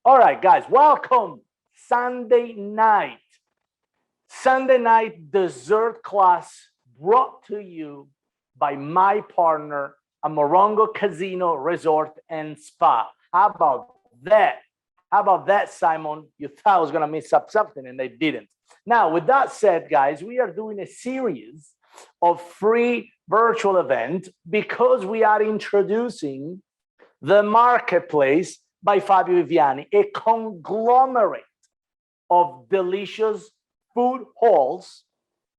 All right, guys, welcome. Sunday night. Sunday night dessert class brought to you by my partner, a Morongo Casino Resort and Spa. How about that? How about that, Simon? You thought I was going to miss up something and they didn't. Now, with that said, guys, we are doing a series of free virtual event because we are introducing the marketplace by Fabio Viviani, a conglomerate of delicious food halls,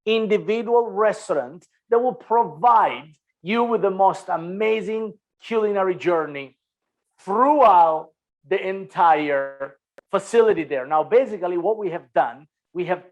individual restaurants that will provide you with the most amazing culinary journey throughout the entire facility there. Now, basically, what we have done, we have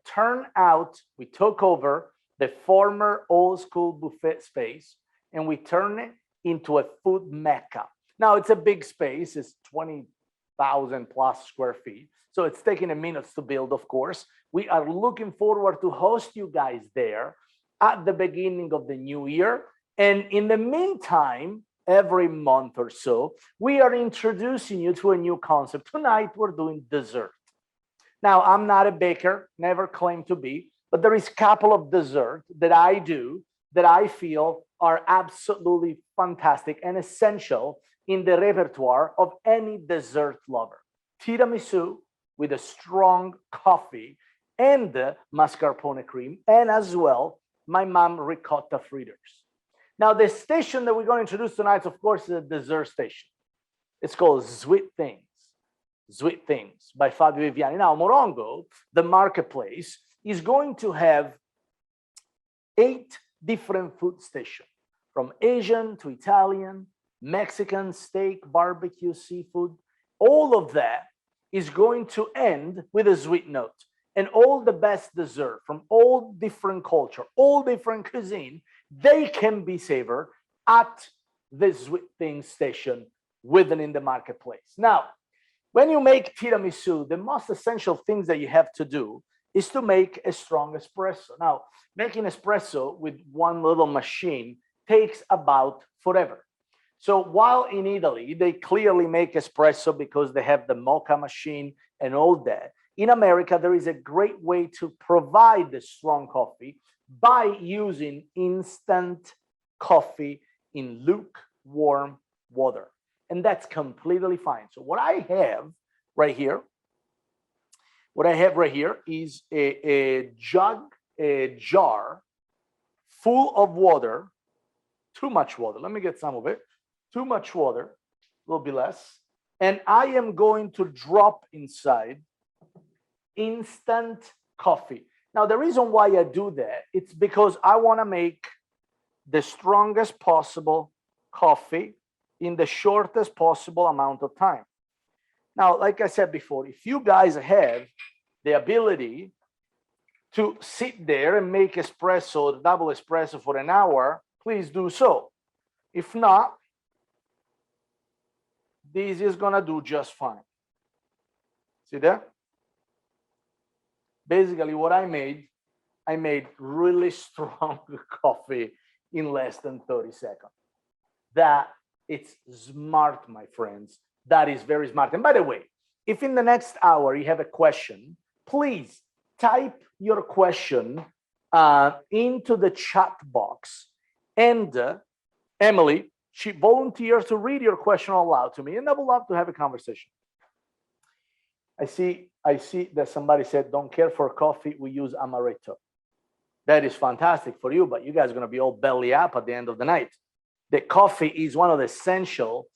we took over the former old school buffet space and we turned it into a food mecca. Now, it's a big space, it's 20,000 plus square feet. So it's taking a minute to build, of course. We are looking forward to host you guys there at the beginning of the new year. And in the meantime, every month or so, we are introducing you to a new concept. Tonight, we're doing dessert. Now, I'm not a baker, never claimed to be, but there is a couple of desserts that I do that I feel are absolutely fantastic and essential in the repertoire of any dessert lover. Tiramisu with a strong coffee and the mascarpone cream, and as well, my mom ricotta fritters. Now, the station that we're going to introduce tonight, of course, is a dessert station. It's called Sweet Things. Sweet Things by Fabio Viviani. Now, Morongo, the marketplace, is going to have 8 different food stations, from Asian to Italian, Mexican, steak, barbecue, seafood. All of that is going to end with a sweet note. And all the best dessert from all different culture, all different cuisine, they can be savored at the Sweet Things station within the marketplace. Now, when you make tiramisu, the most essential things that you have to do is to make a strong espresso. Now, making espresso with one little machine takes about forever. So while in Italy, they clearly make espresso because they have the mocha machine and all that, in America, there is a great way to provide the strong coffee by using instant coffee in lukewarm water. And that's completely fine. So what I have right here, is a jar full of water, too much water. Let me get some of it. Too much water, a little bit less. And I am going to drop inside instant coffee. Now, the reason why I do that, it's because I want to make the strongest possible coffee in the shortest possible amount of time. Now, like I said before, if you guys have the ability to sit there and make espresso, double espresso for an hour, please do so. If not, this is gonna do just fine. See that? Basically, what I made really strong coffee in less than 30 seconds. That it's smart, my friends. That is very smart. And by the way, if in the next hour you have a question, please type your question into the chat box. And Emily, she volunteered to read your question aloud to me, and I would love to have a conversation. I see that somebody said, don't care for coffee, we use amaretto. That is fantastic for you, but you guys are going to be all belly up at the end of the night. The coffee is one of the essential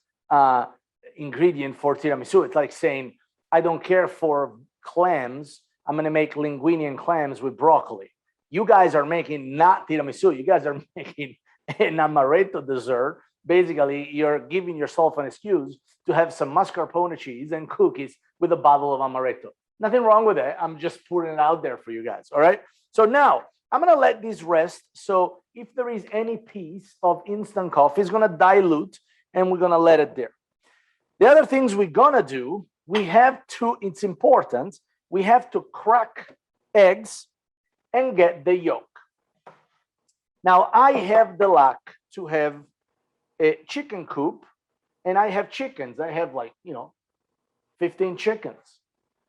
ingredients for tiramisu. It's like saying, I don't care for clams, I'm going to make linguine and clams with broccoli. You guys are making not tiramisu, you guys are making an amaretto dessert. Basically, you're giving yourself an excuse to have some mascarpone cheese and cookies with a bottle of amaretto. Nothing wrong with that. I'm just putting it out there for you guys. All right. So now I'm going to let this rest. So if there is any piece of instant coffee, it's going to dilute and we're going to let it there. The other things we're going to do, it's important, we have to crack eggs and get the yolk. Now, I have the luck to have a chicken coop, and I have chickens. I have 5 15 chickens.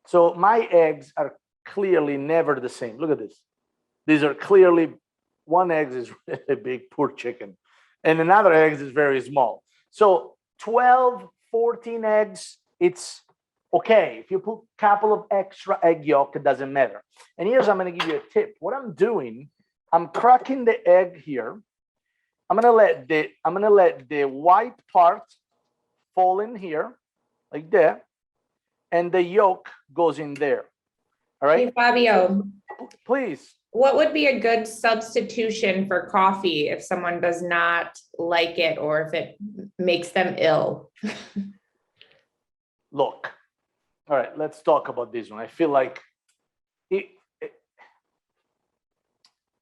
So my eggs are clearly never the same. Look at this. These are clearly, one egg is really big, poor chicken, and another egg is very small. So 12, 14 eggs, it's okay. If you put a couple of extra egg yolk, it doesn't matter. And here's, I'm going to give you a tip. What I'm doing, I'm cracking the egg here. I'm going to let the white part fall in here like that, and the yolk goes in there. All right. Hey, Fabio, Please. what would be a good substitution for coffee if someone does not like it or if it makes them ill? Look, all right, let's talk about this one. I feel like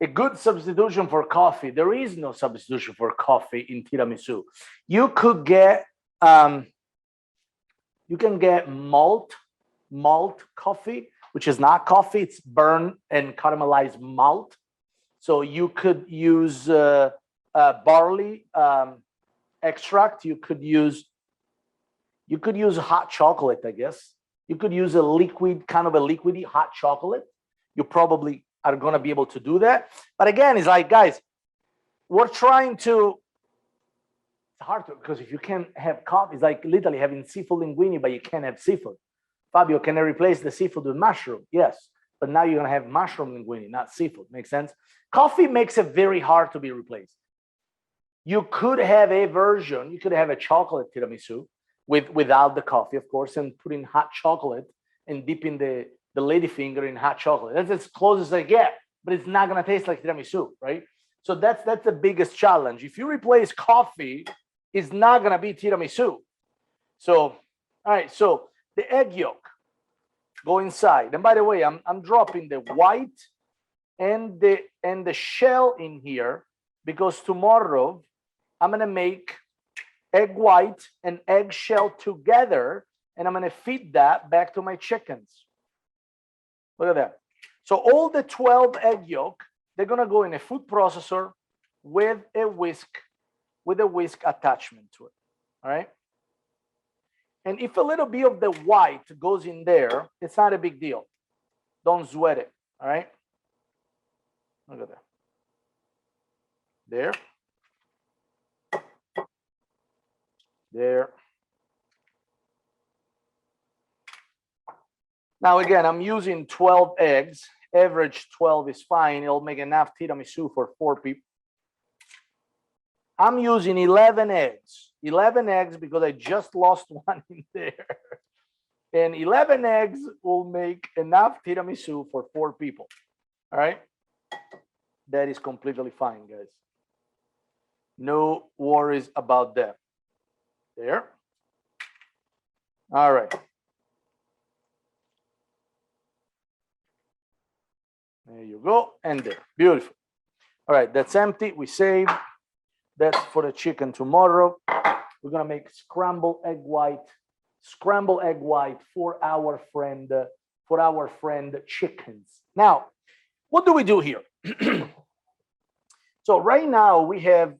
a good substitution for coffee. There is no substitution for coffee in tiramisu. You could get, you can get malt coffee, which is not coffee. It's burnt and caramelized malt. So you could use barley extract. You could use hot chocolate, I guess. You could use a liquid, kind of a liquidy hot chocolate. You probably are going to be able to do that. But again, it's like, guys, we're trying to, it's hard to, because if you can't have coffee, it's like literally having seafood linguine, but you can't have seafood. Fabio, can I replace the seafood with mushroom? Yes, but now you're going to have mushroom linguine, not seafood. Makes sense? Coffee makes it very hard to be replaced. You could have a version, you could have a chocolate tiramisu without the coffee, of course, and put in hot chocolate and dipping the ladyfinger in hot chocolate. That's as close as I get, but it's not going to taste like tiramisu, right? So that's the biggest challenge. If you replace coffee, it's not going to be tiramisu. So, all right, so the egg yolk go inside. And by the way, I'm dropping the white and the shell in here because tomorrow I'm going to make egg white and egg shell together, and I'm going to feed that back to my chickens. Look at that. So all the 12 egg yolk, they're going to go in a food processor with a whisk attachment to it. All right. And if a little bit of the white goes in there, it's not a big deal. Don't sweat it. All right. Look at that. There. There. Now, again, I'm using 12 eggs. Average 12 is fine. It'll make enough tiramisu for 4 people. I'm using 11 eggs. 11 eggs because I just lost one in there. And 11 eggs will make enough tiramisu for 4 people. All right? That is completely fine, guys. No worries about that. There. All right. There you go. And there. Beautiful. All right. That's empty. We save. That's for the chicken tomorrow. We're going to make scrambled egg white for our friend chickens. Now, what do we do here? So right now we have,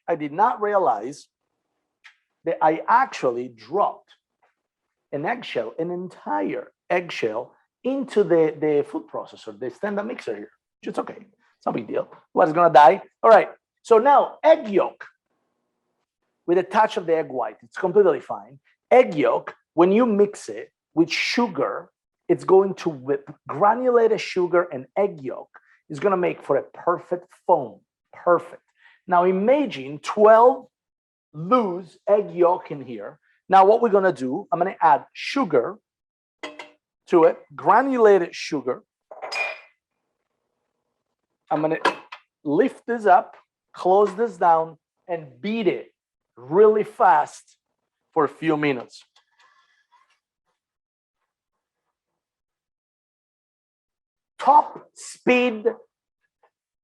I did not realize that I actually dropped an eggshell, an entire eggshell into the food processor, the stand-up mixer here. It's okay. It's no big deal. What's gonna die? All right. So now egg yolk with a touch of the egg white, it's completely fine. Egg yolk, when you mix it with sugar, it's going to whip granulated sugar and egg yolk is gonna make for a perfect foam. Perfect. Now imagine 12 loose egg yolk in here. Now what we're gonna do, I'm gonna add sugar to it, granulated sugar. I'm gonna lift this up, close this down, and beat it really fast for a few minutes. Top speed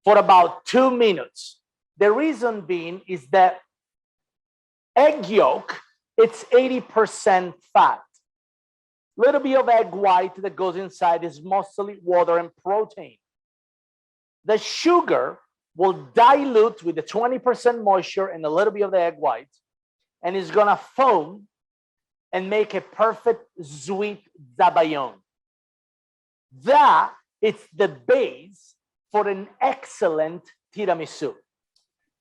for about 2 minutes. The reason being is that egg yolk, it's 80% fat. Little bit of egg white that goes inside is mostly water and protein. The sugar will dilute with the 20% moisture and a little bit of the egg white, and it's gonna foam and make a perfect sweet zabayon. That is the base for an excellent tiramisu.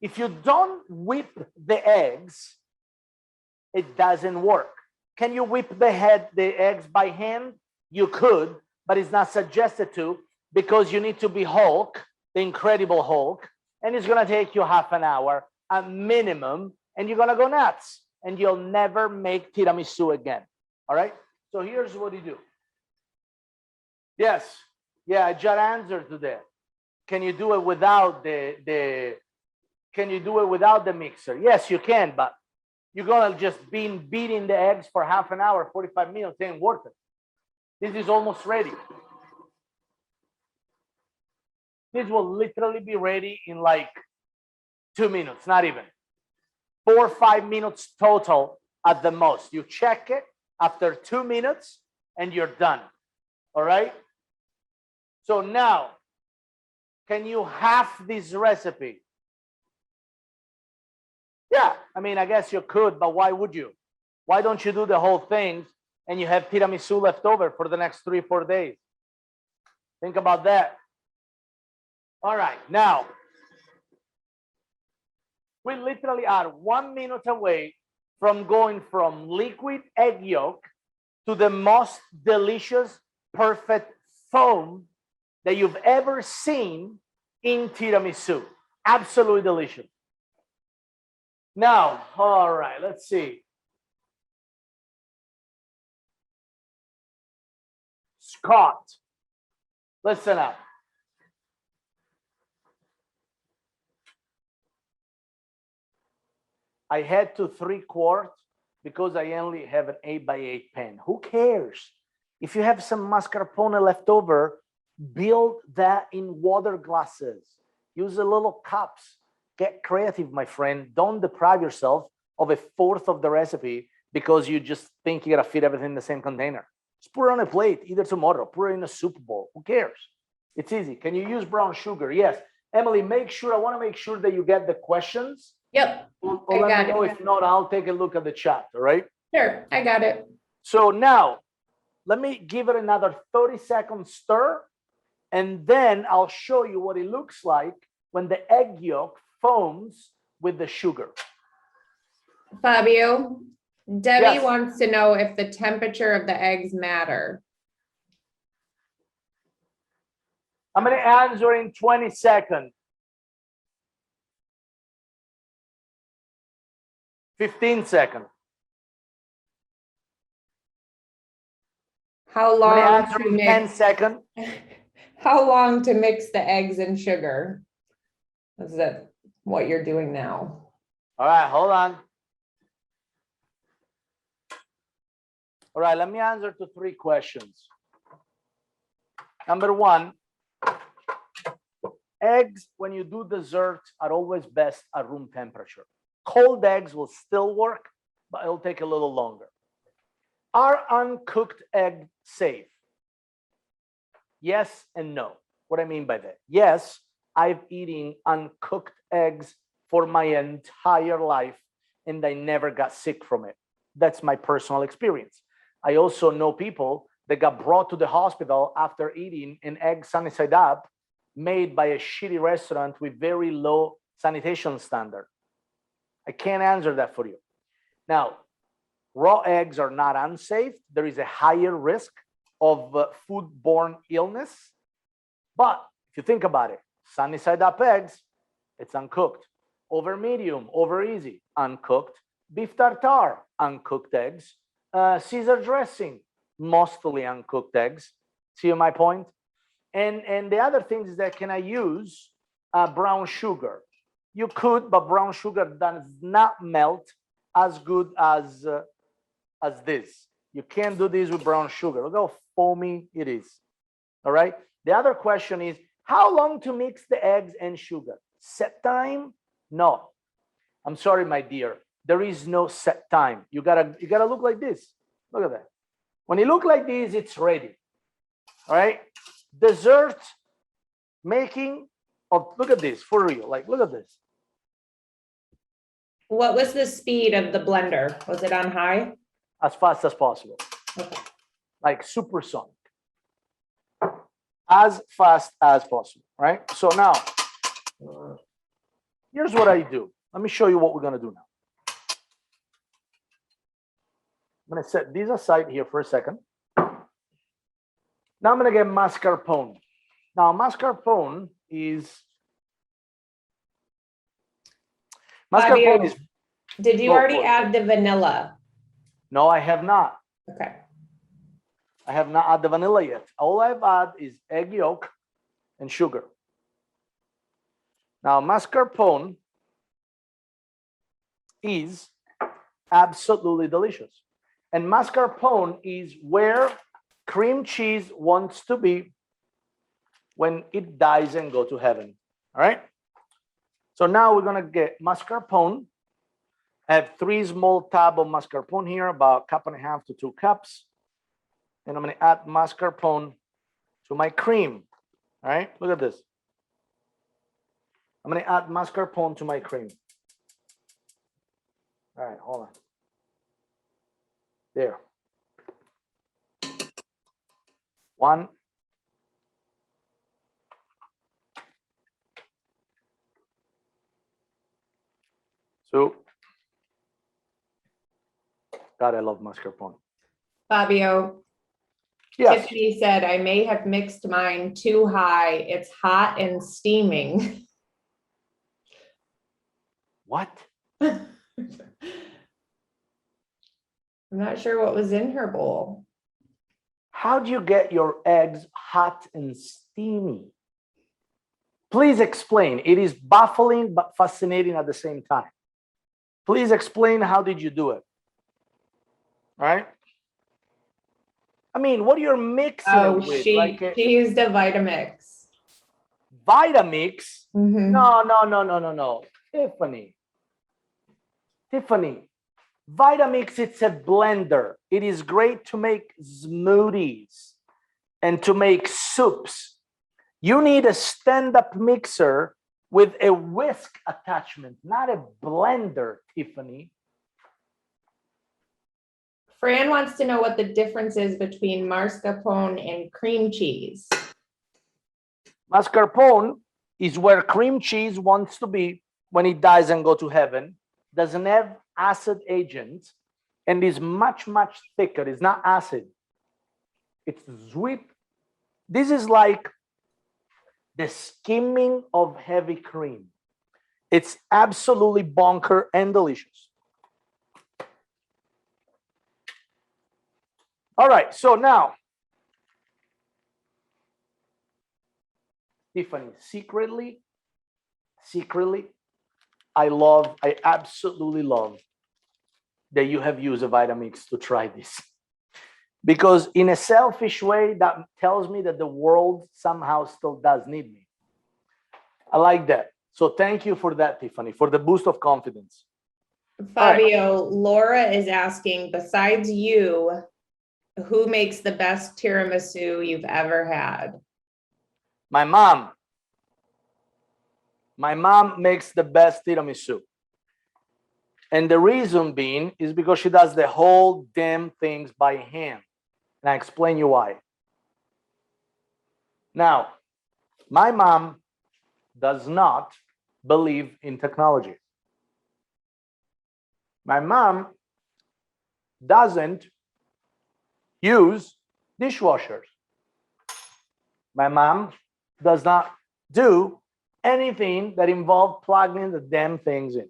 If you don't whip the eggs, it doesn't work. Can you whip the eggs by hand? You could, but it's not suggested to, because you need to be Hulk, the Incredible Hulk, and it's gonna take you half an hour at minimum, and you're gonna go nuts, and you'll never make tiramisu again. All right? So here's what you do. Yes, yeah, I just answered to that. Can you do it without can you do it without the mixer? Yes, you can, but you're gonna just be beating the eggs for half an hour, 45 minutes, ain't worth it. This is almost ready. This will literally be ready in like 2 minutes, not even. 4 or 5 minutes total at the most. You check it after 2 minutes and you're done. All right? So now, can you half this recipe? Yeah, I mean, I guess you could, but why would you? Why don't you do the whole thing and you have tiramisu left over for the next 3 or 4 days? Think about that. All right, now, we literally are 1 minute away from going from liquid egg yolk to the most delicious, perfect foam that you've ever seen in tiramisu. Absolutely delicious. Now, all right, let's see. Scott, listen up. I had to 3/4 because I only have an 8x8 pen. Who cares? If you have some mascarpone left over, build that in water glasses. Use a little cups. Get creative, my friend. Don't deprive yourself of 1/4 of the recipe because you just think you gotta fit everything in the same container. Just put it on a plate, either tomorrow, put it in a soup bowl. Who cares? It's easy. Can you use brown sugar? Yes. Emily, I wanna make sure that you get the questions. Yep. Or let me know. If not, I'll take a look at the chat, all right? Sure, I got it. So now, let me give it another 30-second stir, and then I'll show you what it looks like when the egg yolk foams with the sugar. Fabio, Debbie Yes. wants to know if the temperature of the eggs matter. I'm going to answer in 20 seconds. 15 seconds. How I'm long going to answer to in 10 seconds. How long to mix the eggs and sugar? Is that what you're doing now? All right, hold on. All right, let me answer to 3 questions. Number 1, eggs, when you do desserts, are always best at room temperature. Cold eggs will still work, but it'll take a little longer. Are uncooked eggs safe? Yes and no. What I mean by that? Yes, I've eaten uncooked eggs for my entire life, and I never got sick from it. That's my personal experience. I also know people that got brought to the hospital after eating an egg sunny side up made by a shitty restaurant with very low sanitation standard. I can't answer that for you. Now, raw eggs are not unsafe. There is a higher risk of foodborne illness. But if you think about it, sunny side up eggs, it's uncooked. Over medium, over easy, uncooked. Beef tartare, uncooked eggs. Caesar dressing, mostly uncooked eggs. See my point? And the other thing is that, can I use brown sugar? You could, but brown sugar does not melt as good as this. You can't do this with brown sugar. Look how foamy it is. All right. The other question is, how long to mix the eggs and sugar? Set time? No. I'm sorry, my dear. There is no set time. You gotta look like this. Look at that. When you look like this, it's ready. All right. Dessert making of, look at this, for real. Like, look at this. What was the speed of the blender? Was it on high? As fast as possible, Okay. like supersonic. As fast as possible, right? So now, here's what I do. Let me show you what we're gonna do now. I'm gonna set these aside here for a second. Now I'm gonna get mascarpone. Now mascarpone is Fabio, is did you go already for it. add the vanilla? No, I have not. Okay. I have not added the vanilla yet. All I've added is egg yolk and sugar. Now mascarpone is absolutely delicious. And mascarpone is where cream cheese wants to be when it dies and go to heaven. All right. So now we're gonna get mascarpone. I have 3 small tab of mascarpone here, about 1.5 to 2 cups. And I'm gonna add mascarpone to my cream. All right, look at this. I'm gonna add mascarpone to my cream. All right, hold on. There. 1. 2. God, I love mascarpone. Fabio, Yes. Tiffany said, I may have mixed mine too high. It's hot and steaming. What? I'm not sure what was in her bowl. How do you get your eggs hot and steamy? Please explain. It is baffling but fascinating at the same time. Please explain, how did you do it? All right. I mean, what you're mixing Oh, it with? she Like used a Vitamix. Vitamix? Mhm. No. Tiffany, Vitamix, it's a blender. It is great to make smoothies and to make soups. You need a stand-up mixer with a whisk attachment, not a blender, Tiffany. Fran wants to know what the difference is between mascarpone and cream cheese. Mascarpone is where cream cheese wants to be when it dies and go to heaven. Doesn't have acid agent and is much, much thicker. It's not acid. It's sweet. This is like the skimming of heavy cream. It's absolutely bonker and delicious. All right, so now, Tiffany, secretly, I absolutely love that you have used a Vitamix to try this. Because in a selfish way, that tells me that the world somehow still does need me. I like that. So thank you for that, Tiffany, for the boost of confidence. Fabio, Laura is asking, besides you, who makes the best tiramisu you've ever had? My mom. My mom makes the best tiramisu. And the reason being is because she does the whole damn things by hand. And I explain you why. Now, my mom does not believe in technology. My mom doesn't use dishwashers. My mom does not do anything that involves plugging the damn things in.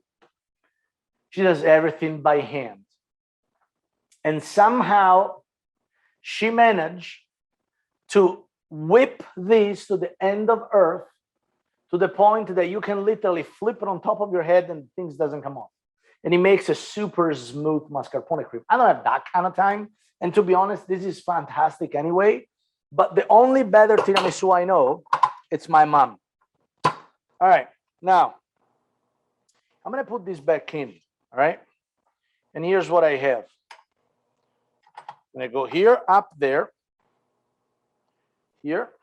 She does everything by hand. And somehow she managed to whip this to the end of earth, to the point that you can literally flip it on top of your head and things doesn't come off. And it makes a super smooth mascarpone cream. I don't have that kind of time. And to be honest, this is fantastic anyway. But the only better tiramisu I know, it's my mom. All right, now I'm gonna put this back in, all right? And here's what I have. I'm gonna go here, up there, here.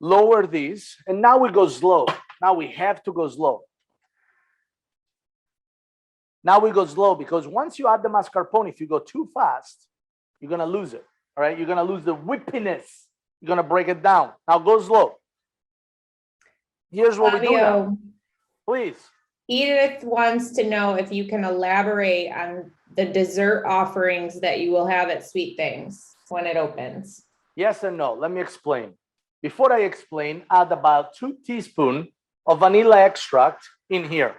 Lower these, and now we go slow. Now we have to go slow. Now we go slow because once you add the mascarpone, if you go too fast, you're gonna lose it. All right, you're gonna lose the whippiness. You're gonna break it down. Now go slow. Here's what we do now. Please. Edith wants to know if you can elaborate on the dessert offerings that you will have at Sweet Things when it opens. Yes and no. Let me explain. Before I explain, add about 2 teaspoons of vanilla extract in here.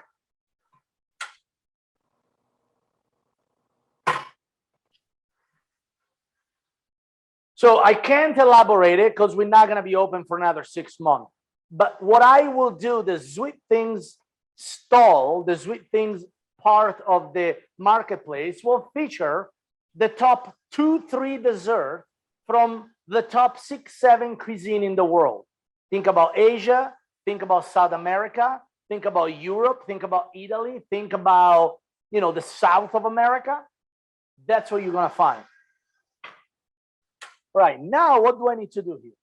So I can't elaborate it because we're not going to be open for another 6 months. But what I will do, the Sweet Things stall, the Sweet Things part of the marketplace will feature the top 2-3 desserts from the top 6-7 cuisine in the world. Think about Asia, think about South America, think about Europe, think about Italy, think about, the South of America. That's what you're going to find. Right, now what do I need to do here?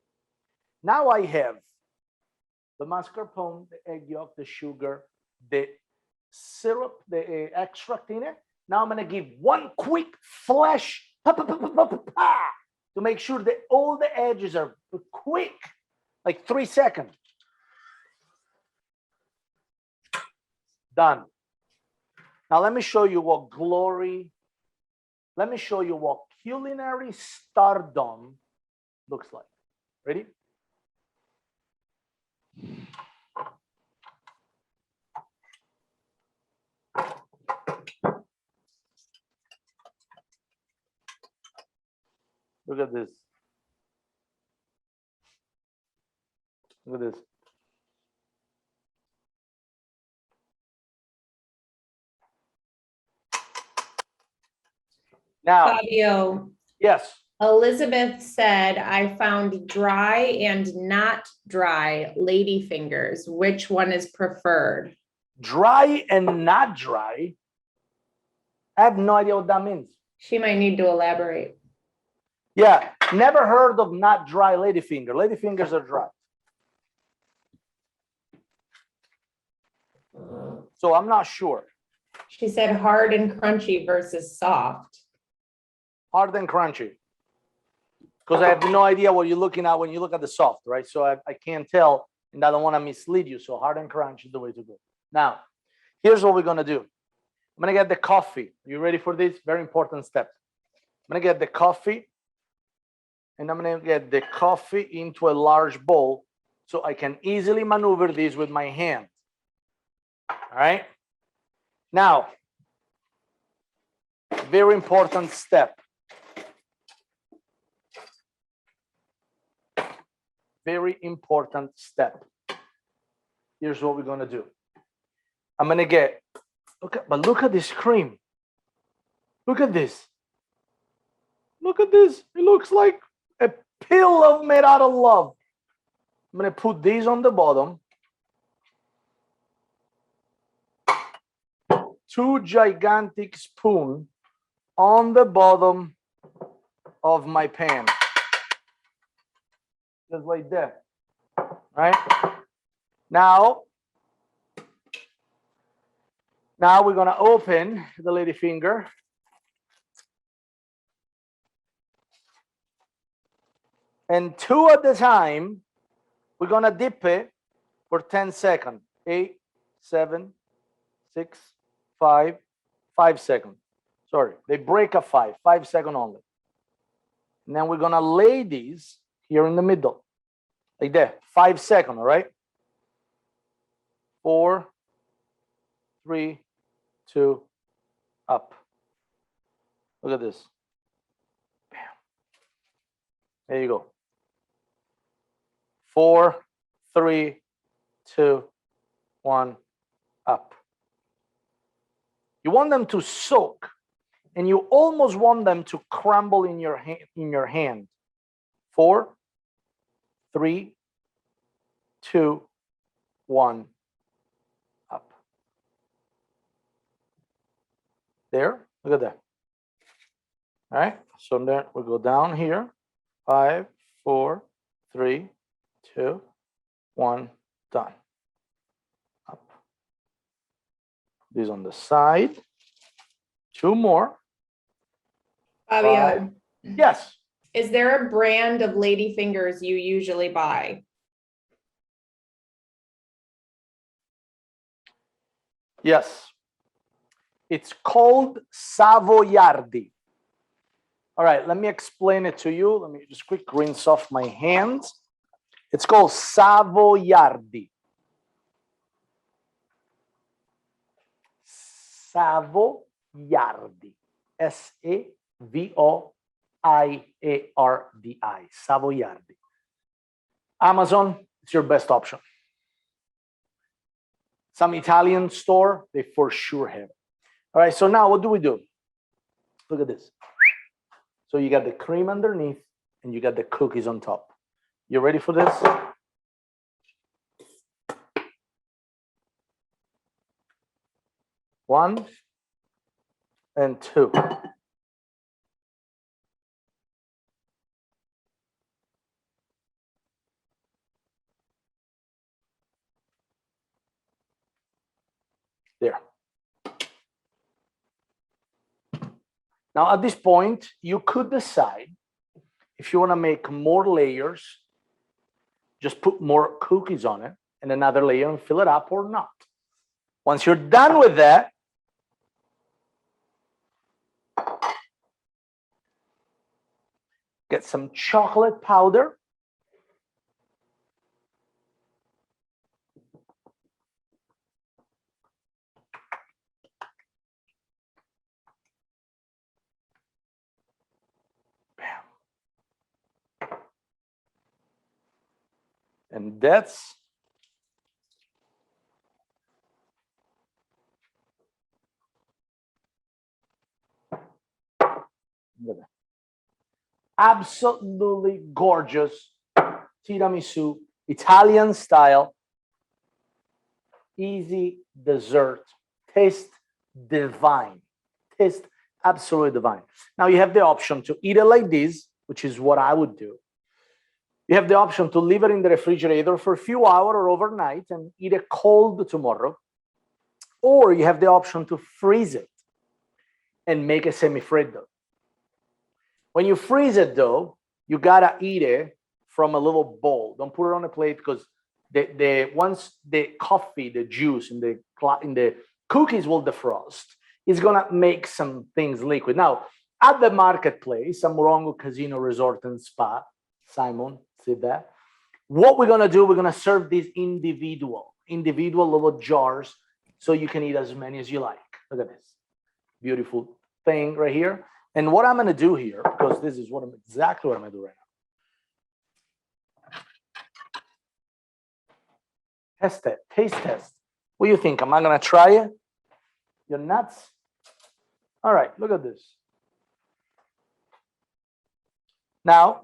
Now I have the mascarpone, the egg yolk, the sugar, the syrup, the extract in it. Now I'm going to give one quick flash to make sure that all the edges are quick, like 3 seconds. Done. Now let me show you what culinary stardom looks like. Ready? Look at this. Look at this. Now, Fabio. Yes. Elizabeth said, I found dry and not dry ladyfingers. Which one is preferred? Dry and not dry? I have no idea what that means. She might need to elaborate. Yeah, never heard of not dry ladyfinger. Ladyfingers are dry. So I'm not sure. She said hard and crunchy versus soft. Hard and crunchy. Because I have no idea what you're looking at when you look at the soft, right? So I can't tell, and I don't want to mislead you. So hard and crunchy is the way to go. Now, here's what we're going to do. I'm going to get the coffee. You ready for this? Very important step. I'm going to get the coffee, and I'm going to get the coffee into a large bowl so I can easily maneuver this with my hand. All right? Now, very important step. Very important step. Here's what we're going to do. I'm going to get, look at this cream. Look at this. Look at this. It looks like a pill made out of love. I'm going to put these on the bottom. 2 gigantic spoons on the bottom of my pan. Just like that. Right? Now we're going to open the ladyfinger. And 2 at a time, we're going to dip it for 10 seconds. 8, 7, 6, 5, 5 seconds. Sorry, they break at 5 seconds only. And then we're going to lay these here in the middle. Like that, 5 seconds, all right? 4, 3, 2, up. Look at this. Bam. There you go. 4, 3, 2, 1, up. You want them to soak, and you almost want them to crumble in your hand. 4, 3, 2, 1, up. There, look at that. All right, so then we go down here. 5, 4, 3, 2, 1, done. Up. This on the side. 2 more. Fabio, Yes. is there a brand of Ladyfingers you usually buy? Yes. It's called Savoiardi. All right, let me explain it to you. Let me just quick rinse off my hands. It's called Savoiardi. Savoiardi. Savoiardi. Savoiardi. Amazon, it's your best option. Some Italian store, they for sure have it. All right, so now what do we do? Look at this. So you got the cream underneath and you got the cookies on top. You ready for this? One and two. There. Now, at this point, you could decide if you want to make more layers, just put more cookies on it and another layer and fill it up or not. Once you're done with that, get some chocolate powder. And that's absolutely gorgeous tiramisu, Italian style, easy dessert, taste divine, taste absolutely divine. Now you have the option to eat it like this, which is what I would do. You have the option to leave it in the refrigerator for a few hours or overnight and eat it cold tomorrow. Or you have the option to freeze it and make a semi-fritto. When you freeze it though, you gotta eat it from a little bowl. Don't put it on a plate because once the coffee, the juice in the cookies will defrost, it's gonna make some things liquid. Now, at the marketplace, a Morongo Casino Resort and Spa, Simon, see that? What we're gonna do, we're gonna serve these individual little jars so you can eat as many as you like. Look at this beautiful thing right here. And what I'm gonna do here, because this is exactly what I'm gonna do right now. Test it, taste test. What do you think? Am I gonna try it? You're nuts? All right, look at this. Now,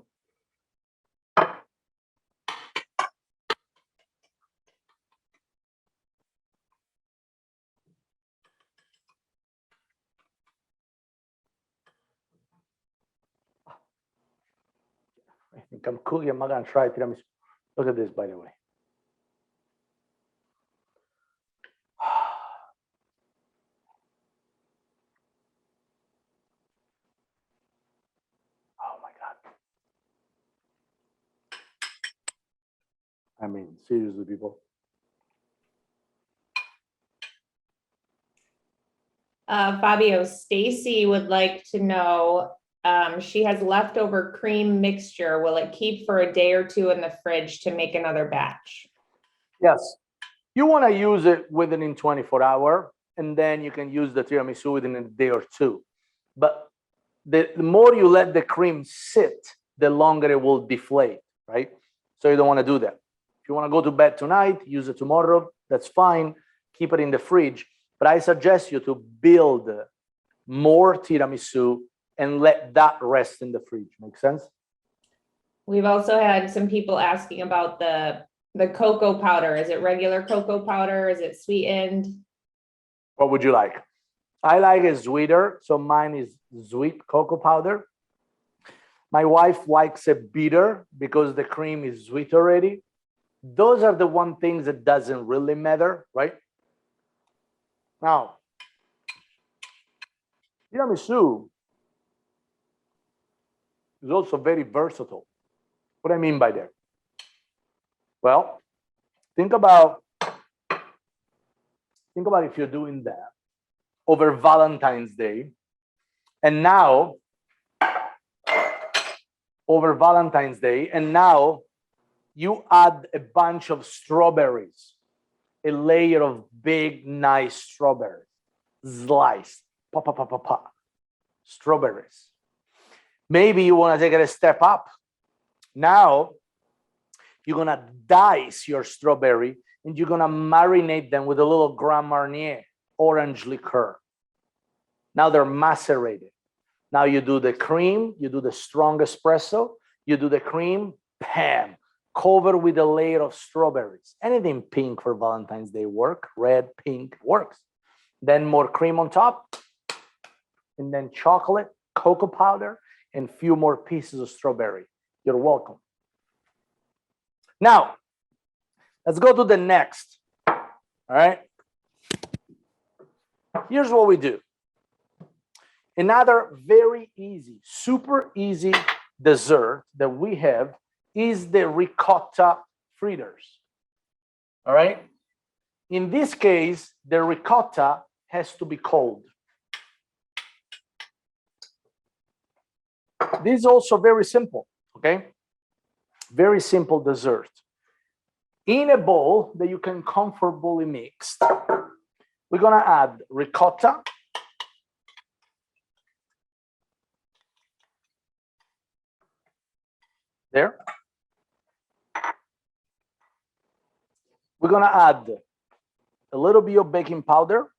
I think I'm cooking. I'm not gonna try tiramisu. Look at this, by the way. Oh my God. I mean, seriously, people. Fabio, Stacy would like to know, she has leftover cream mixture. Will it keep for a day or two in the fridge to make another batch? Yes. You want to use it within 24 hours, and then you can use the tiramisu within a day or two. But the more you let the cream sit, the longer it will deflate, right? So you don't want to do that. If you want to go to bed tonight, use it tomorrow, that's fine. Keep it in the fridge. But I suggest you to build more tiramisu and let that rest in the fridge. Make sense? We've also had some people asking about the cocoa powder. Is it regular cocoa powder? Is it sweetened? What would you like? I like it sweeter, so mine is sweet cocoa powder. My wife likes it bitter because the cream is sweet already. Those are the one things that doesn't really matter, right? Now, Tiramisu is also very versatile. What do I mean by that? Well, think about if you're doing that over Valentine's Day, and now you add a bunch of strawberries, a layer of big, nice strawberries, sliced, strawberries. Maybe you want to take it a step up. Now you're gonna dice your strawberry and you're gonna marinate them with a little Grand Marnier orange liqueur. Now they're macerated. Now you do the cream, you do the strong espresso, you do the cream, bam, cover with a layer of strawberries. Anything pink for Valentine's Day work, red, pink works. Then more cream on top, and then chocolate, cocoa powder, and few more pieces of strawberry. You're welcome. Now, let's go to the next. All right. Here's what we do. Another very easy, super easy dessert that we have is the ricotta fritters. All right. In this case, the ricotta has to be cold. This is also very simple. Okay. Very simple dessert. In a bowl that you can comfortably mix, we're gonna add ricotta, there. We're gonna add a little bit of baking powder.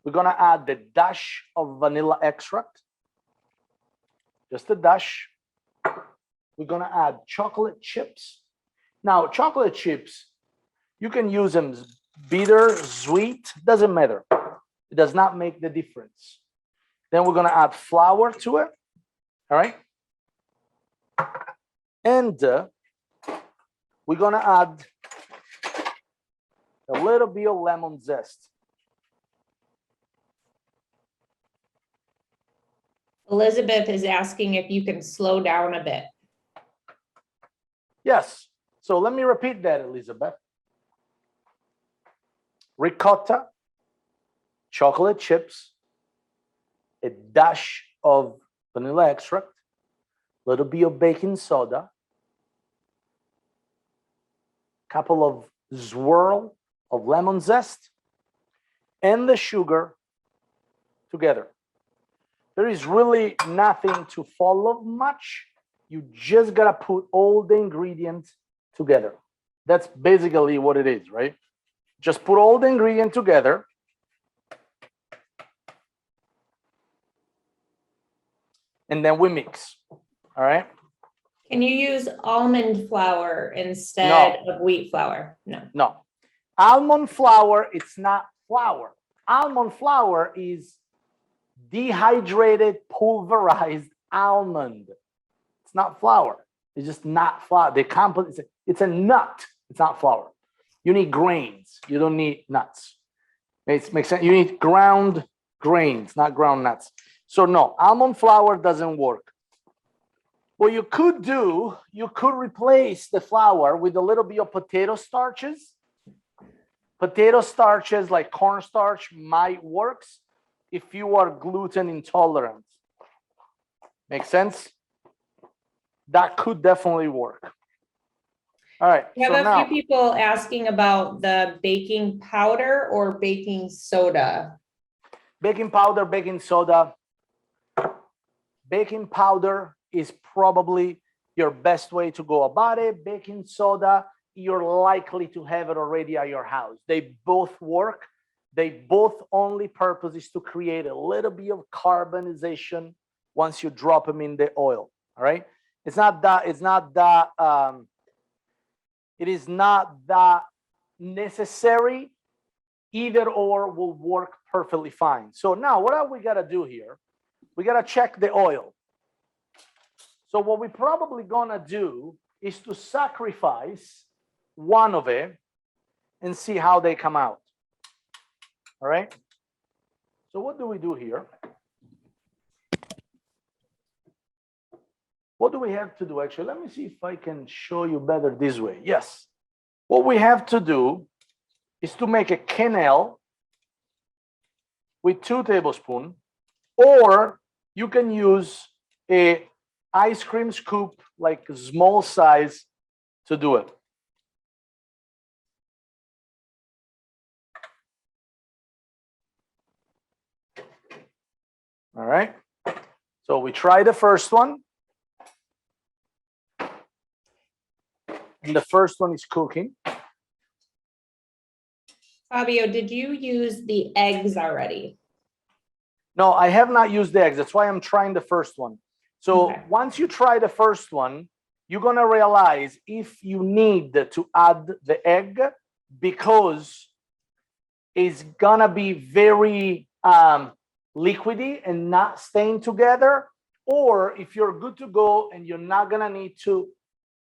We're gonna add the dash of vanilla extract, just a dash. We're gonna add chocolate chips. Now, chocolate chips, you can use them bitter, sweet, doesn't matter. It does not make the difference. Then we're gonna add flour to it, all right? And we're gonna add a little bit of lemon zest. Elizabeth is asking if you can slow down a bit. Yes, so let me repeat that, Elizabeth. Ricotta, chocolate chips, a dash of vanilla extract, a little bit of baking soda, couple of swirl of lemon zest, and the sugar together. There is really nothing to follow much. You just gotta put all the ingredients together. That's basically what it is, right? Just put all the ingredients together. And then we mix, all right? Can you use almond flour instead of wheat flour? No. No. Almond flour, it's not flour. Almond flour is dehydrated, pulverized almond. It's not flour. It's just not flour. It's a nut. It's not flour. You need grains. You don't need nuts. Makes sense. You need ground grains, not ground nuts. So no, almond flour doesn't work. What you could do, you could replace the flour with a little bit of potato starches. Potato starches like cornstarch might work if you are gluten intolerant. Make sense? That could definitely work. All right. We have a few people asking about the baking powder or baking soda. Baking powder, baking soda. Baking powder is probably your best way to go about it. Baking soda, you're likely to have it already at your house. They both work. They both only purpose is to create a little bit of carbonization once you drop them in the oil. All right. It is not that necessary. Either or will work perfectly fine. So now what are we gotta do here? We gotta check the oil. So what we're probably gonna do is to sacrifice one of it and see how they come out. All right. So what do we do here? What do we have to do? Actually, let me see if I can show you better this way. Yes. What we have to do is to make a quenelle with 2 tablespoons, or you can use a ice cream scoop, like a small size, to do it. All right. So we try the first one. And the first one is cooking. Fabio, did you use the eggs already? No, I have not used the eggs. That's why I'm trying the first one. So Okay. once you try the first one, you're going to realize if you need to add the egg, because it's going to be very liquidy and not staying together, or if you're good to go and you're not going to need to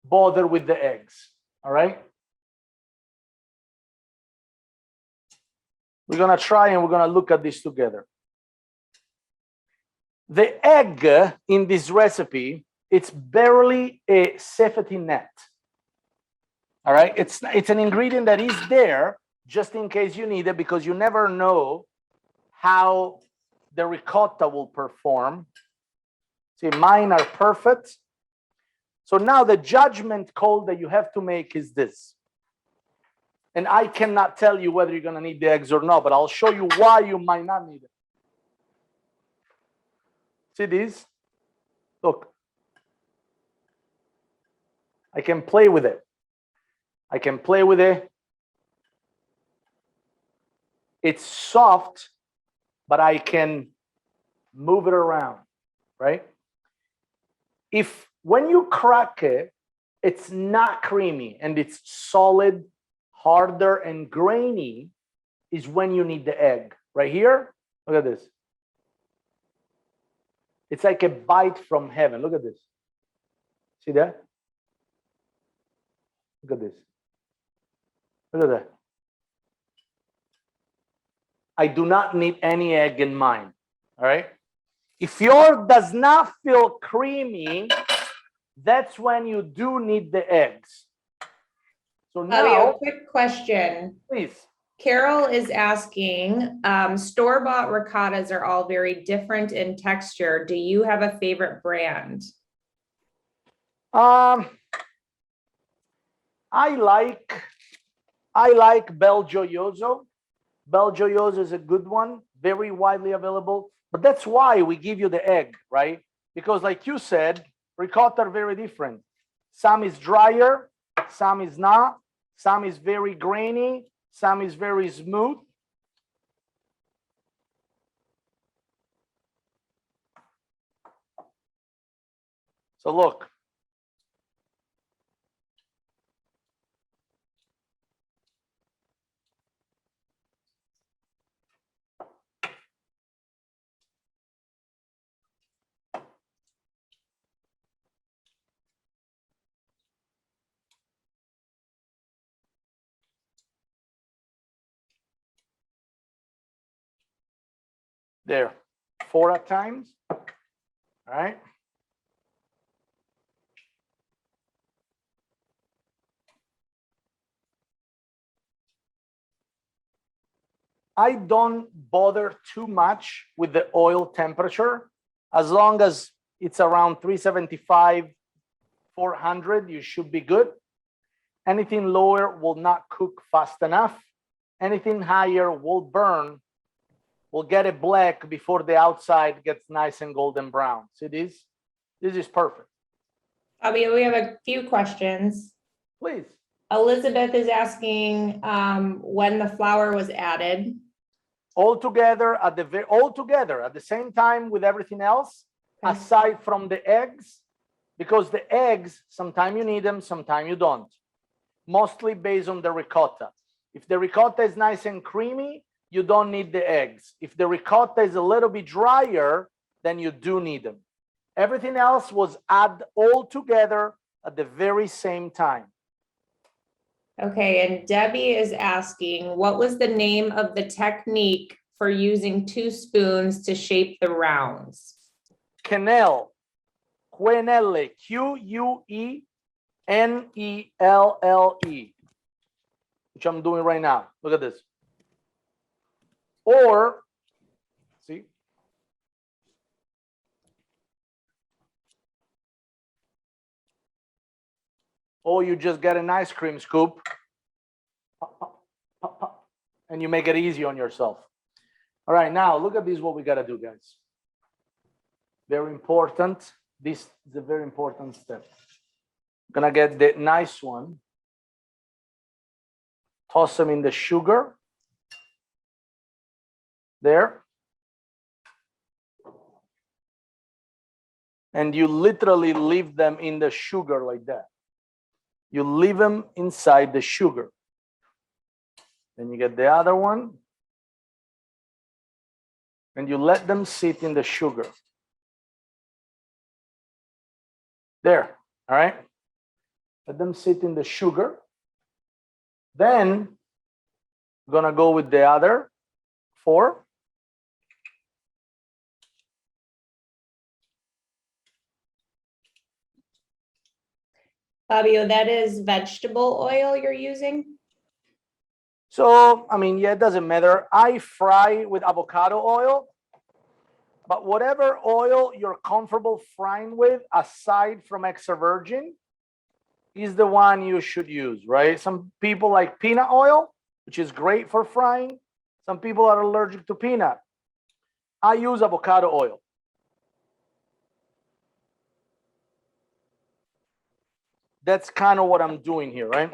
bother with the eggs. All right. We're going to try and we're going to look at this together. The egg in this recipe, it's barely a safety net. All right. It's an ingredient that is there just in case you need it, because you never know how the ricotta will perform. See, mine are perfect. So now the judgment call that you have to make is this. And I cannot tell you whether you're going to need the eggs or not, but I'll show you why you might not need it. See these? Look. I can play with it. I can play with it. It's soft, but I can move it around, right? If when you crack it, it's not creamy and it's solid, harder and grainy, is when you need the egg. Right here, look at this. It's like a bite from heaven. Look at this. See that? Look at this. Look at that. I do not need any egg in mine. All right. If yours does not feel creamy, that's when you do need the eggs. So now, Fabio, quick question. please. Carol is asking, store-bought ricottas are all very different in texture. Do you have a favorite brand? I like Bel Gioioso. Bel Gioioso is a good one, very widely available. But that's why we give you the egg, right? Because like you said, ricotta are very different. Some is drier, some is not. Some is very grainy, some is very smooth. So look. There, 4 at times. All right. I don't bother too much with the oil temperature. As long as it's around 375, 400, you should be good. Anything lower will not cook fast enough. Anything higher will burn, will get it black before the outside gets nice and golden brown. See this? This is perfect. Fabio, we have a few questions. Please. Elizabeth is asking when the flour was added. All together at the same time with everything else, Okay. aside from the eggs, because the eggs, sometimes you need them, sometimes you don't. Mostly based on the ricotta. If the ricotta is nice and creamy, you don't need the eggs. If the ricotta is a little bit drier, then you do need them. Everything else was added all together at the very same time. Okay, and Debbie is asking, what was the name of the technique for using 2 spoons to shape the rounds? Quenelle, Quenelle, which I'm doing right now. Look at this. Or, see? Or you just get an ice cream scoop and you make it easy on yourself. All right, now look at this, what we gotta do, guys. Very important. This is a very important step. Gonna get the nice one. Toss them in the sugar. There. And you literally leave them in the sugar like that. You leave them inside the sugar. Then you get the other one. And you let them sit in the sugar. There, all right? Let them sit in the sugar. Then I'm gonna go with the other 4. Fabio, that is vegetable oil you're using? So, I mean, yeah, it doesn't matter. I fry with avocado oil, but whatever oil you're comfortable frying with, aside from extra virgin, is the one you should use, right? Some people like peanut oil, which is great for frying. Some people are allergic to peanut. I use avocado oil. That's kind of what I'm doing here, right?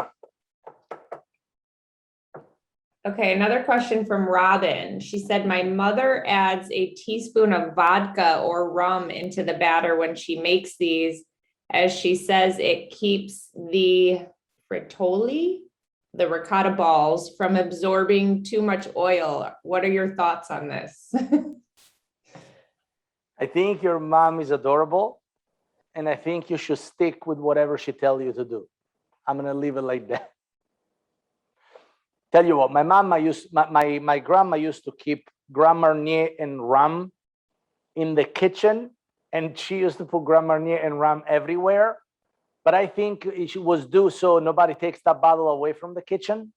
Okay, another question from Robin. She said, my mother adds a teaspoon of vodka or rum into the batter when she makes these, as she says it keeps the frittoli, the ricotta balls, from absorbing too much oil. What are your thoughts on this? I think your mom is adorable, and I think you should stick with whatever she tells you to do. I'm gonna leave it like that. Tell you what, my grandma used to keep Grand Marnier and rum in the kitchen, and she used to put Grand Marnier and rum everywhere. But I think it was do so nobody takes that bottle away from the kitchen,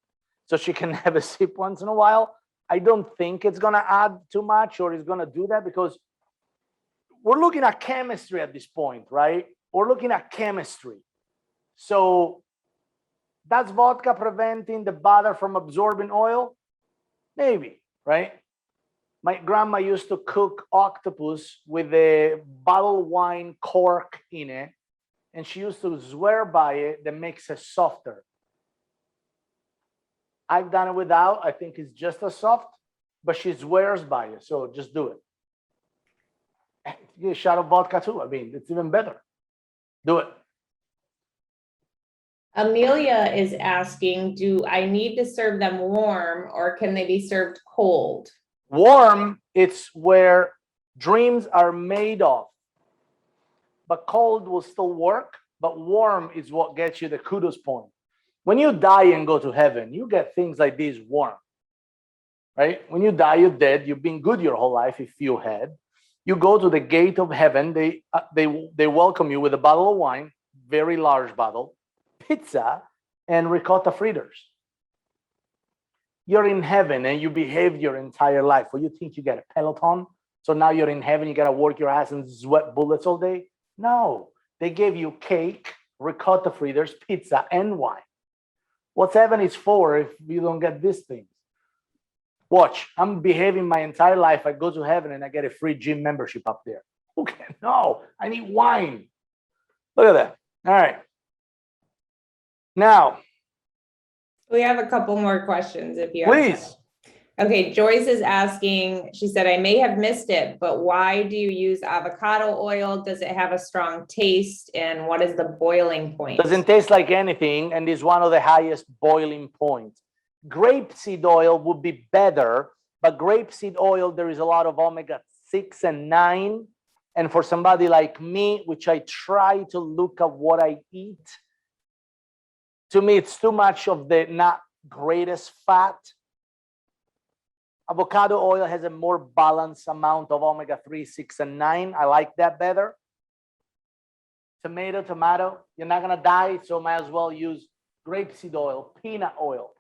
so she can have a sip once in a while. I don't think it's gonna add too much, or it's gonna do that, because we're looking at chemistry at this point, right? We're looking at chemistry. So that's vodka preventing the batter from absorbing oil? Maybe, right? My grandma used to cook octopus with a bottled wine cork in it, and she used to swear by it that makes it softer. I've done it without. I think it's just as soft, but she swears by it. So just do it. Get a shot of vodka too. I mean, it's even better. Do it. Amelia is asking, do I need to serve them warm or can they be served cold? Warm, it's where dreams are made of. But cold will still work, but warm is what gets you the kudos point. When you die and go to heaven, you get things like these warm, right? When you die, you're dead. You've been good your whole life if you had. You go to the gate of heaven. They welcome you with a bottle of wine, very large bottle, pizza, and ricotta fritters. You're in heaven and you behaved your entire life. Well, you think you get a Peloton, so now you're in heaven, you got to work your ass and sweat bullets all day? No, they gave you cake, ricotta fritters, pizza, and wine. What's heaven is for if you don't get these things? Watch, I'm behaving my entire life. I go to heaven and I get a free gym membership up there. Okay, no, I need wine. Look at that. All right. Now, we have a couple more questions if you have please. time. Okay, Joyce is asking, she said, I may have missed it, but why do you use avocado oil? Does it have a strong taste? And what is the boiling point? Doesn't taste like anything and is one of the highest boiling points. Grapeseed oil would be better, but grapeseed oil, there is a lot of omega-6 and 9. And for somebody like me, which I try to look at what I eat, to me, it's too much of the not greatest fat. Avocado oil has a more balanced amount of omega-3, 6, and 9. I like that better. Tomato, you're not gonna die, so might as well use grapeseed oil, peanut oil.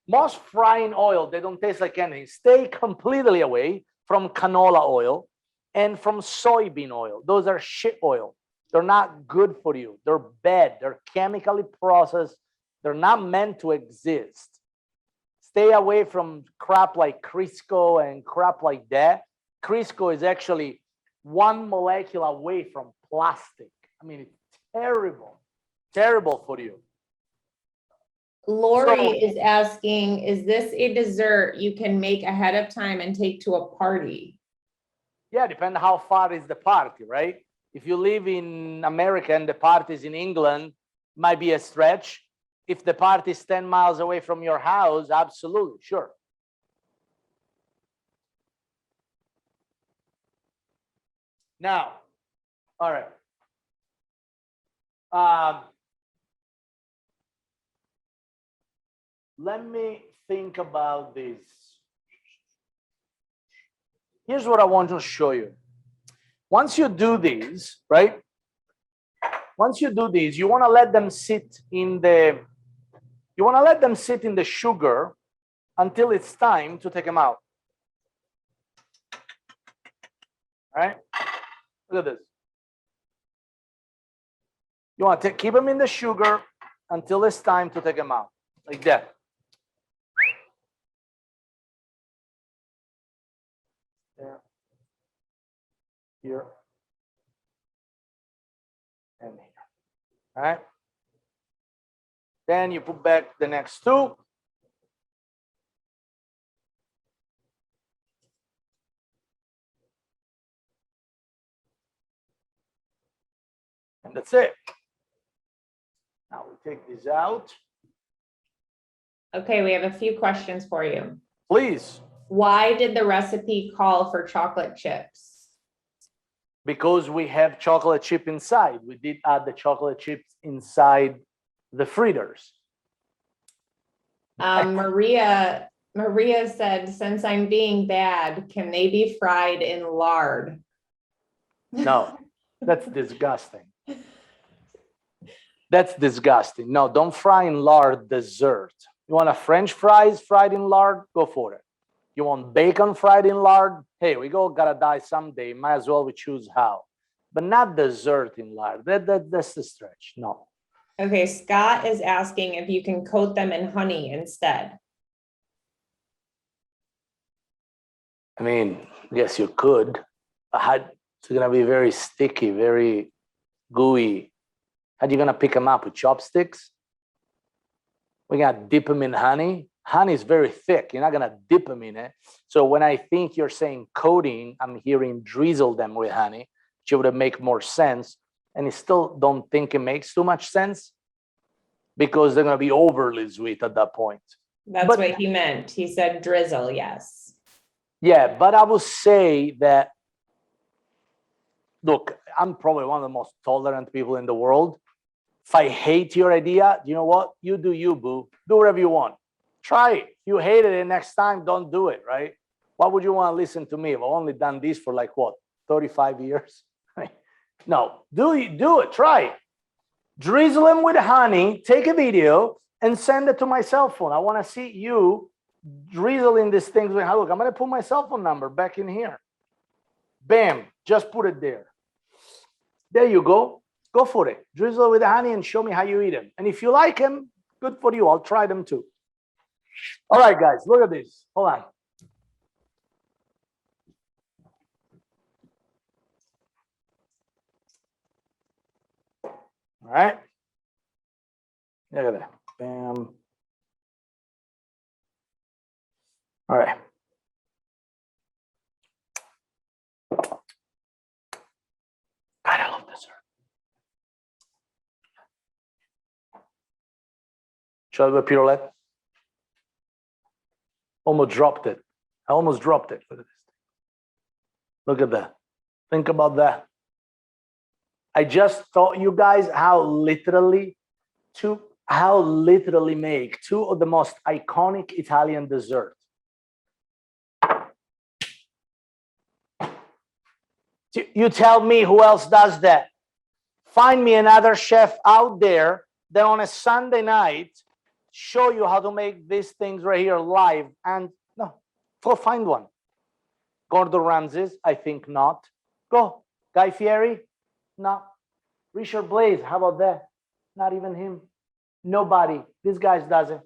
Most frying oil, they don't taste like anything. Stay completely away from canola oil and from soybean oil. Those are shit oil. They're not good for you. They're bad. They're chemically processed. They're not meant to exist. Stay away from crap like Crisco and crap like that. Crisco is actually one molecule away from plastic. I mean, it's terrible for you. Lori is asking, is this a dessert you can make ahead of time and take to a party? Yeah, depending how far is the party, right? If you live in America and the party is in England, might be a stretch. If the party is 10 miles away from your house, absolutely, sure. Now, all right. Let me think about this. Here's what I want to show you. Once you do these, right? Once you do these, you want to let them sit in the sugar until it's time to take them out. All right? Look at this. You want to keep them in the sugar until it's time to take them out, like that. There, here, and here. All right. Then you put back the next two. And that's it. Now we take these out. Okay, we have a few questions for you. Please. Why did the recipe call for chocolate chips? Because we have chocolate chip inside. We did add the chocolate chips inside the fritters. Maria said, since I'm being bad, can they be fried in lard? No, that's disgusting. That's disgusting. No, don't fry in lard dessert. You want a French fries fried in lard? Go for it. You want bacon fried in lard? Hey, we all gotta die someday. Might as well we choose how. But not dessert in lard. That's the stretch. No. Okay, Scott is asking if you can coat them in honey instead. I mean, yes, you could. It's gonna be very sticky, very gooey. How are you gonna pick them up with chopsticks? We're gonna dip them in honey. Honey is very thick. You're not gonna dip them in it. So when I think you're saying coating, I'm hearing drizzle them with honey, which would make more sense. And I still don't think it makes too much sense because they're gonna be overly sweet at that point. That's what he meant. He said drizzle, yes. Yeah, but I would say that, look, I'm probably one of the most tolerant people in the world. If I hate your idea, you know what? You do you, boo. Do whatever you want. Try it. If you hated it next time, don't do it, right? Why would you want to listen to me? I've only done this for like, what, 35 years? No, do it. Try it. Drizzle them with honey, take a video, and send it to my cell phone. I want to see you drizzling these things with honey. Look, I'm going to put my cell phone number back in here. Bam, just put it there. There you go. Go for it. Drizzle with the honey and show me how you eat them. And if you like them, good for you. I'll try them too. All right, guys, look at this. Hold on. All right. Look at that. Bam. All right. God, I love dessert. Shall I do a pirouette? Almost dropped it. I almost dropped it. Look at this. Look at that. Think about that. I just taught you guys how literally make two of the most iconic Italian desserts. You tell me who else does that. Find me another chef out there that on a Sunday night show you how to make these things right here live. And no, go find one. Gordon Ramsay's, I think not. Go. Guy Fieri? No. Richard Blaze, how about that? Not even him. Nobody. This guy does it.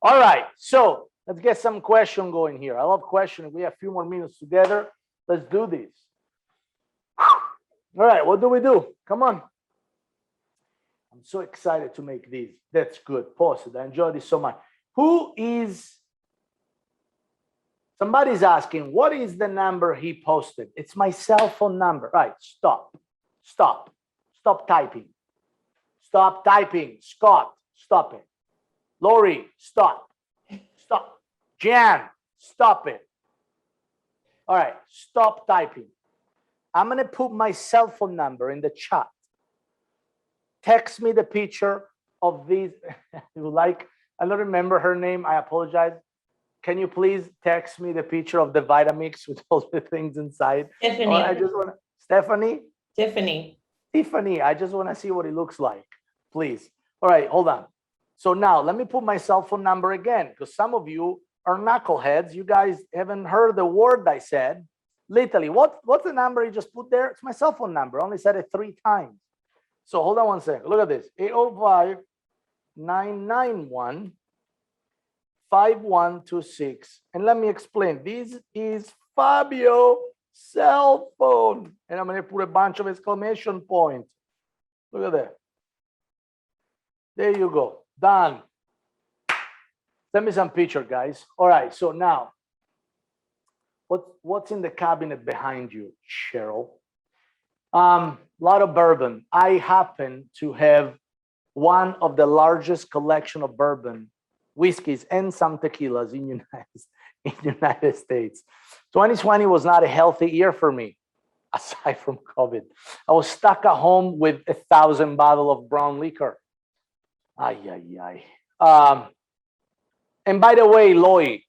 All right, so let's get some question going here. I love questioning. We have a few more minutes together. Let's do this. All right, what do we do? Come on. I'm so excited to make these. That's good. Pause it. I enjoy this so much. Somebody's asking, what is the number he posted? It's my cell phone number. Right, stop. Stop. Stop typing. Stop typing. Scott, stop it. Lori, stop. Stop. Jan, stop it. All right, stop typing. I'm going to put my cell phone number in the chat. Text me the picture of these. You like, I don't remember her name. I apologize. Can you please text me the picture of the Vitamix with all the things inside? Tiffany. I just want to, Stephanie? Tiffany. Tiffany, I just want to see what it looks like, please. All right, hold on. So now let me put my cell phone number again, because some of you are knuckleheads. You guys haven't heard the word I said. Literally, what's the number you just put there? It's my cell phone number. I only said it 3 times. So hold on one second. Look at this. 805-991-5126. And let me explain. This is Fabio cell phone. And I'm going to put a bunch of exclamation points. Look at that. There you go. Done. Send me some picture, guys. All right. So now, what's in the cabinet behind you, Cheryl? A lot of bourbon. I happen to have one of the largest collection of bourbon, whiskeys, and some tequilas in United States. 2020 was not a healthy year for me, aside from COVID. I was stuck at home with 1,000 bottles of brown liquor. Ay, ay, ay. And by the way, Lloyd,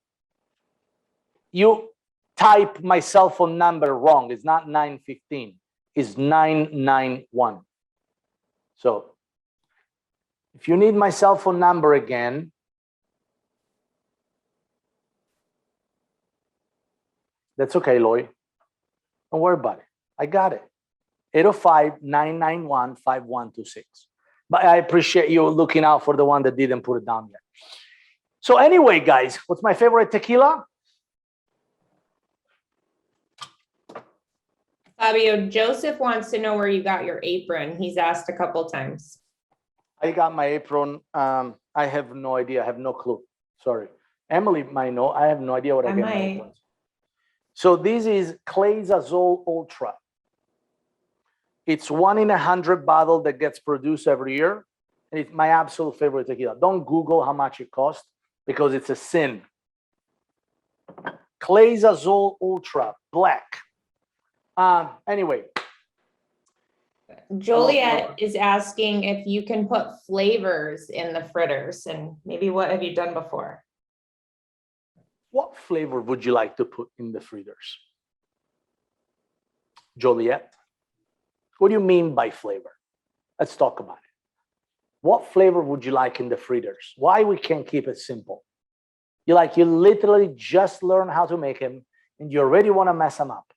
you type my cell phone number wrong. It's not 915. It's 991. So if you need my cell phone number again, that's okay, Lloyd. Don't worry about it. I got it. 805-991-5126. But I appreciate you looking out for the one that didn't put it down yet. So anyway, guys, what's my favorite tequila? Fabio, Joseph wants to know where you got your apron. He's asked a couple times. I got my apron. I have no idea. I have no clue. Sorry. Emily might know. I have no idea what I get my aprons. So this is Clay's Azul Ultra. It's 1 in 100 bottle that gets produced every year. And it's my absolute favorite tequila. Don't Google how much it costs because it's a sin. Clay's Azul Ultra, black. Anyway. Juliet is asking if you can put flavors in the fritters, and maybe what have you done before? What flavor would you like to put in the fritters? Joliet? What do you mean by flavor? Let's talk about it. What flavor would you like in the fritters? Why we can't keep it simple? You literally just learn how to make them and you already want to mess them up.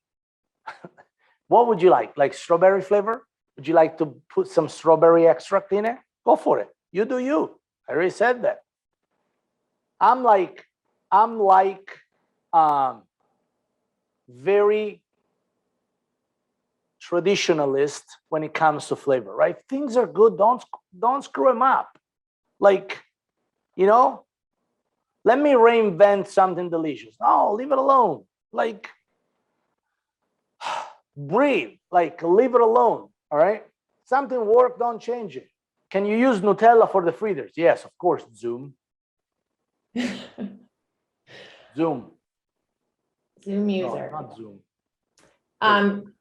What would you like? Like strawberry flavor? Would you like to put some strawberry extract in it? Go for it. You do you. I already said that. I'm like very traditionalist when it comes to flavor, right? Things are good. Don't screw them up. Like, let me reinvent something delicious. No, leave it alone. Like, breathe. Like, leave it alone. All right. Something worked. Don't change it. Can you use Nutella for the fritters? Yes, of course. Zoom. Zoom. Zoom user. No, not Zoom.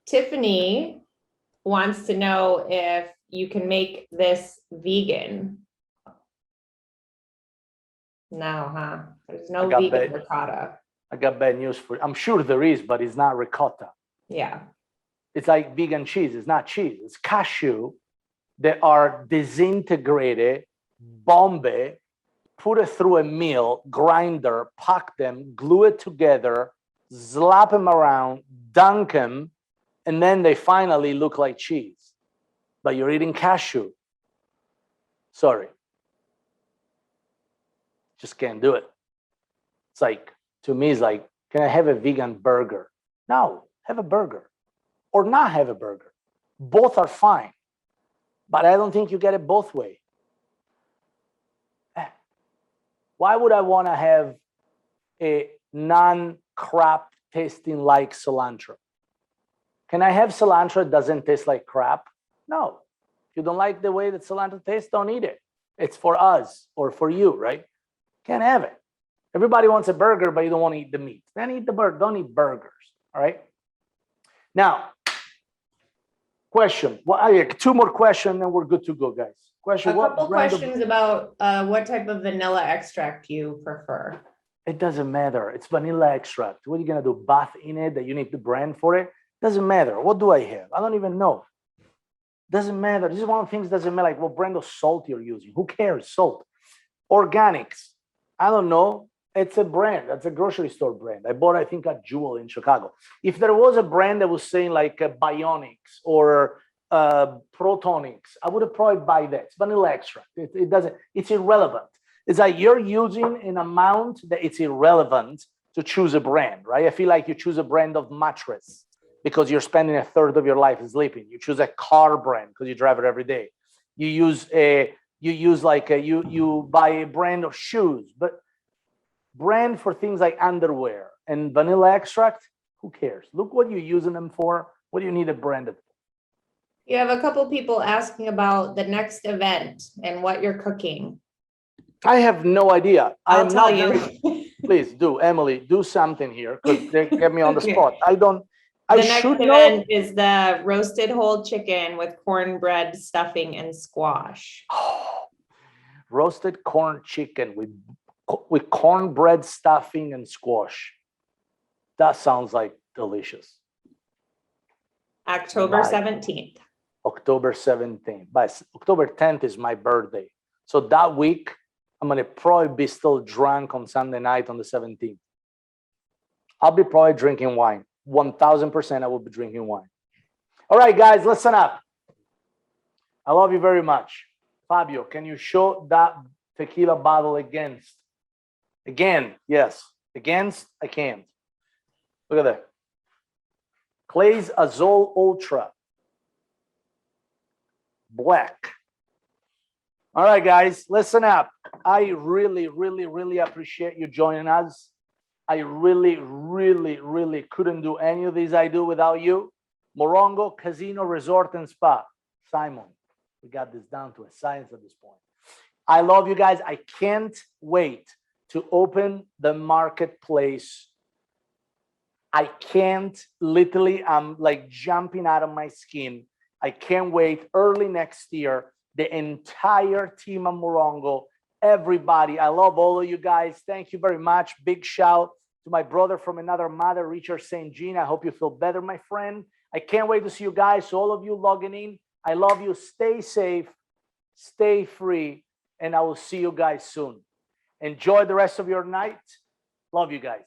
Tiffany wants to know if you can make this vegan. No, huh? There's no vegan ricotta. I got bad news for you. I'm sure there is, but it's not ricotta. Yeah. It's like vegan cheese. It's not cheese. It's cashew that are disintegrated, bombed, put it through a mill, grinder, pack them, glue it together, slap them around, dunk them, and then they finally look like cheese. But you're eating cashew. Sorry. Just can't do it. It's like, to me, it's like, can I have a vegan burger? No, have a burger. Or not have a burger. Both are fine. But I don't think you get it both ways. Why would I want to have a non-crap tasting like cilantro? Can I have cilantro that doesn't taste like crap? No. If you don't like the way that cilantro tastes, don't eat it. It's for us or for you, right? Can't have it. Everybody wants a burger, but you don't want to eat the meat. Then eat the burger. Don't eat burgers, all right? Now, question. Well, I have 2 more questions, and we're good to go, guys. Question. A couple questions about what type of vanilla extract you prefer. It doesn't matter. It's vanilla extract. What are you gonna do? Bath in it that you need the brand for it? Doesn't matter. What do I have? I don't even know. Doesn't matter. This is one of the things that doesn't matter. Like what brand of salt you're using. Who cares? Salt. Organics. I don't know. It's a brand. That's a grocery store brand. I bought, I think, at Jewel in Chicago. If there was a brand that was saying like Bionics or Protonics, I would have probably buy that. It's vanilla extract. It doesn't. It's irrelevant. It's like you're using an amount that it's irrelevant to choose a brand, right? I feel like you choose a brand of mattress because you're spending a third of your life sleeping. You choose a car brand because you drive it every day. You buy a brand of shoes, but brand for things like underwear and vanilla extract, who cares? Look what you're using them for. What do you need a brand of? You have a couple people asking about the next event and what you're cooking. I have no idea. I'll tell you. Please do, Emily, do something here because they get me on the spot. The next event is the roasted whole chicken with cornbread stuffing and squash. Roasted corn chicken with cornbread stuffing and squash. That sounds like delicious. October 17th. October 17th. By October 10th is my birthday. So that week, I'm going to probably be still drunk on Sunday night on the 17th. I'll be probably drinking wine. 1000% I will be drinking wine. All right, guys, listen up. I love you very much. Fabio, can you show that tequila bottle against? Again, yes. Against, I can't. Look at that. Clay's Azul Ultra. Black. All right, guys, listen up. I really, really, really appreciate you joining us. I really, really, really couldn't do any of these I do without you. Morongo Casino Resort and Spa. Simon, we got this down to a science at this point. I love you guys. I can't wait to open the marketplace. I can't, literally, I'm like jumping out of my skin. I can't wait. Early next year, the entire team of Morongo, everybody. I love all of you guys. Thank you very much. Big shout to my brother from another mother, Richard St. Jean. I hope you feel better, my friend. I can't wait to see you guys. So all of you logging in, I love you. Stay safe, stay free, and I will see you guys soon. Enjoy the rest of your night. Love you guys.